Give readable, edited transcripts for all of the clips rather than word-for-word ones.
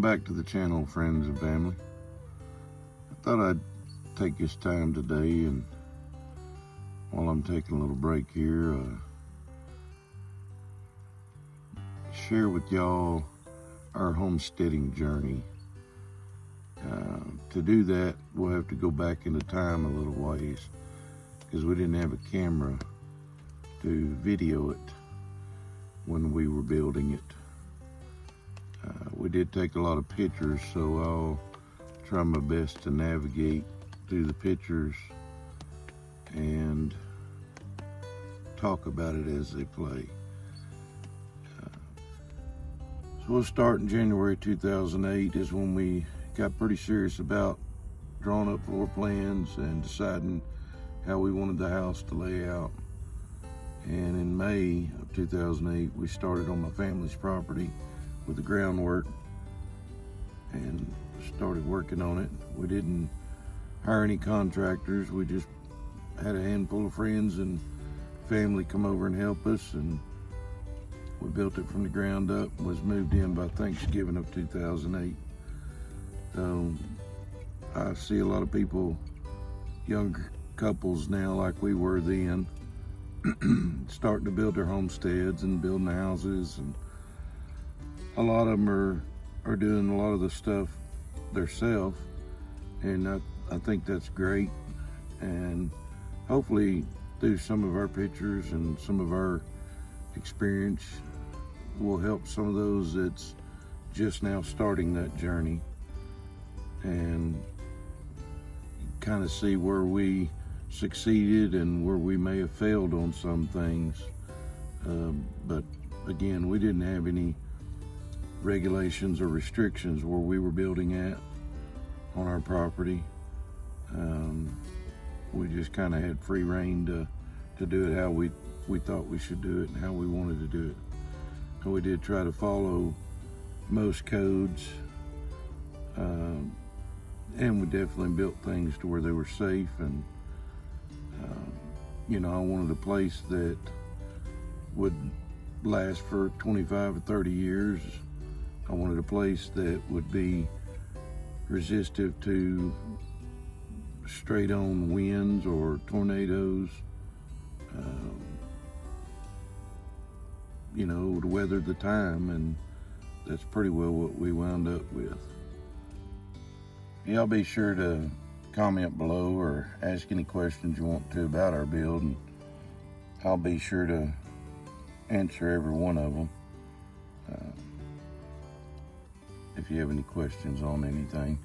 back to the channel, friends and family. I thought I'd take this time today, and while I'm taking a little break here, share with y'all our homesteading journey. To do that, we'll have to go back into time a little ways, because we didn't have a camera to video it when we were building it. We did take a lot of pictures, so I'll try my best to navigate through the pictures and talk about it as they play. So we'll start in January 2008 is when we got pretty serious about drawing up floor plans and deciding how we wanted the house to lay out. And in May of 2008, we started on my family's property with the groundwork and started working on it. We didn't hire any contractors. We just had a handful of friends and family come over and help us, and we built it from the ground up and was moved in by Thanksgiving of 2008. So I see a lot of people, young couples now like we were then, starting to build their homesteads and building houses, and a lot of them are doing a lot of the stuff themselves, and I think that's great. And hopefully through some of our pictures and some of our experience will help some of those that's just now starting that journey, and kind of see where we succeeded and where we may have failed on some things. But again, we didn't have any regulations or restrictions where we were building at on our property. We just kind of had free reign to do it how we thought we should do it and how we wanted to do it. And we did try to follow most codes, and we definitely built things to where they were safe. And I wanted a place that would last for 25 or 30 years. I wanted a place that would be resistive to straight on winds or tornadoes, to weather the time, and that's pretty well what we wound up with. Y'all be sure to comment below or ask any questions you want to about our build, and I'll be sure to answer every one of them. If you have any questions on anything.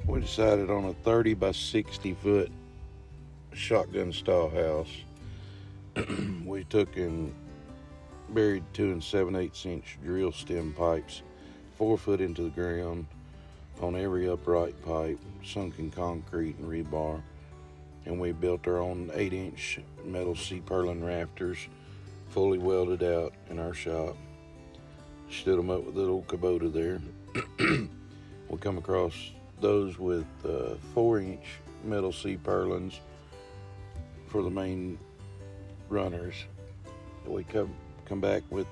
We decided on a 30 by 60 foot shotgun style house. We took and buried 2 7/8 inch drill stem pipes 4 foot into the ground on every upright pipe, sunk in concrete and rebar. And we built our own 8-inch metal C-purlin rafters, fully welded out in our shop. Stood them up with a little Kubota there. We come across those with 4-inch metal C-purlins for the main runners. We come back with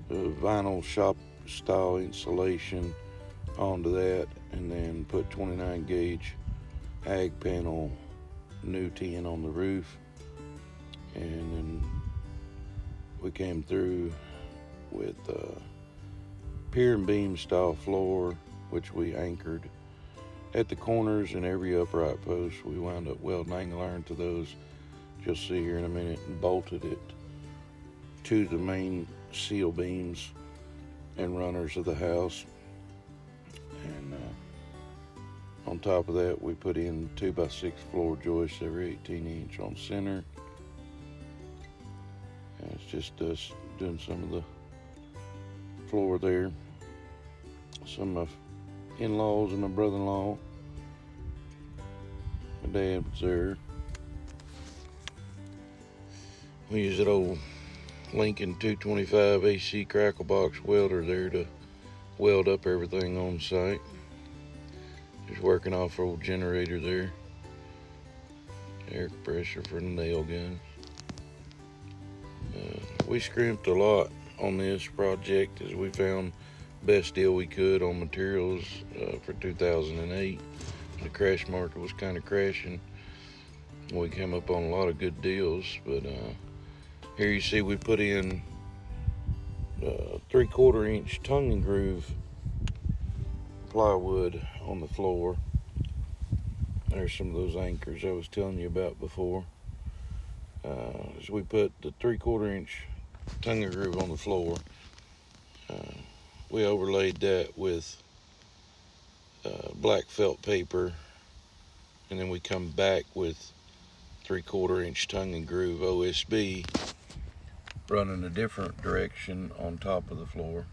vinyl shop style insulation onto that, and then put 29 gauge ag panel new tin on the roof. And then we came through with pier and beam style floor, which we anchored at the corners and every upright post. We wound up welding angle iron to those, you'll see here in a minute, and bolted it to the main seal beams and runners of the house. And on top of that, we put in 2 by 6 floor joists every 18 inch on center. And it's just us doing some of the floor there. Some of my in-laws and my brother-in-law. My dad was there. We use that old Lincoln 225 AC crackle box welder there to weld up everything on site. Just working off our old generator there. Air compressor for the nail guns. We scrimped a lot on this project as we found best deal we could on materials for 2008. The crash market was kind of crashing. We came up on a lot of good deals, but here you see we put in 3/4 inch tongue and groove plywood on the floor. There's some of those anchors I was telling you about before. As we put the 3/4 inch tongue and groove on the floor, we overlaid that with black felt paper, and then we come back with 3/4 inch tongue and groove OSB running a different direction on top of the floor,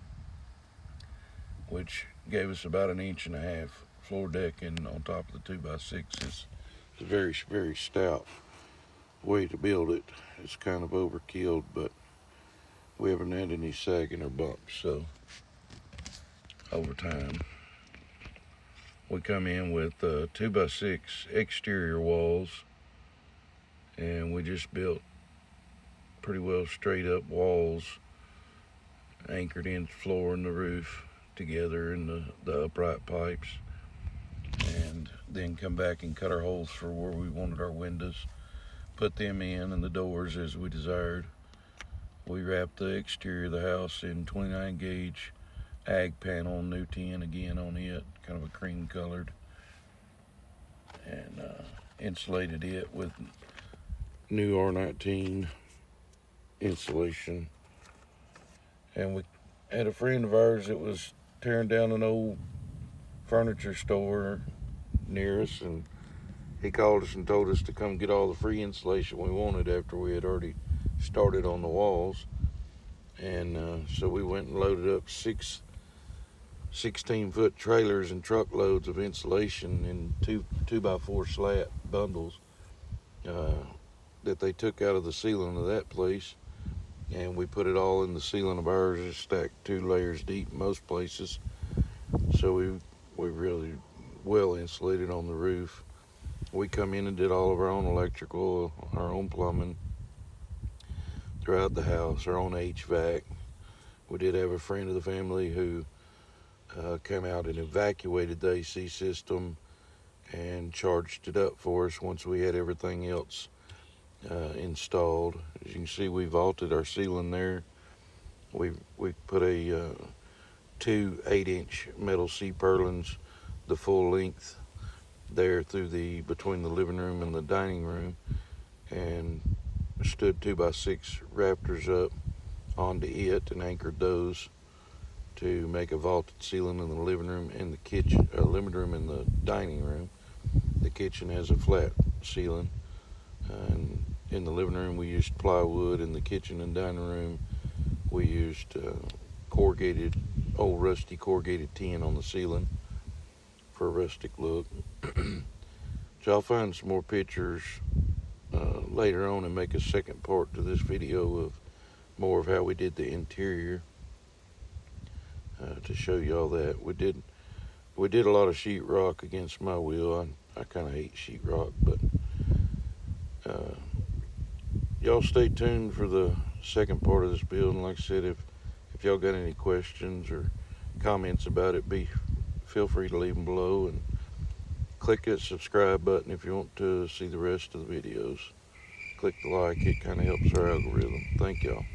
which gave us about 1.5 inch floor decking on top of the 2x6. It's a very, very stout way to build it. It's kind of overkill, but we haven't had any sagging or bumps, so over time. We come in with 2x6 exterior walls, and we just built pretty well straight up walls anchored in the floor and the roof together in the upright pipes, and then come back and cut our holes for where we wanted our windows, put them in, and the doors as we desired. We wrapped the exterior of the house in 29 gauge ag panel, new tin again on it, kind of a cream colored, and insulated it with new R19 insulation. And we had a friend of ours that was tearing down an old furniture store near us, and he called us and told us to come get all the free insulation we wanted after we had already started on the walls. And so we went and loaded up 16-foot trailers and truckloads of insulation in 2x4 slat bundles that they took out of the ceiling of that place, and we put it all in the ceiling of ours. It's stacked 2 layers deep in most places, so we really well insulated on the roof. We come in and did all of our own electrical, our own plumbing throughout the house, our own HVAC. We did have a friend of the family who came out and evacuated the AC system and charged it up for us once we had everything else installed. As you can see, we vaulted our ceiling there. We put a 2 8-inch metal C-purlins, the full length there through between the living room and the dining room, and stood 2x6 rafters up onto it and anchored those to make a vaulted ceiling in the living room and the kitchen, living room and the dining room. The kitchen has a flat ceiling, and in the living room we used plywood. In the kitchen and dining room we used corrugated, old rusty corrugated tin on the ceiling for a rustic look. So I'll find some more pictures later on and make a second part to this video of more of how we did the interior to show you all that. We did a lot of sheetrock against my will. I kind of hate sheetrock, but y'all stay tuned for the second part of this build. And like I said, if y'all got any questions or comments about it, feel free to leave them below, and click that subscribe button if you want to see the rest of the videos. Click the like, it kind of helps our algorithm. Thank y'all.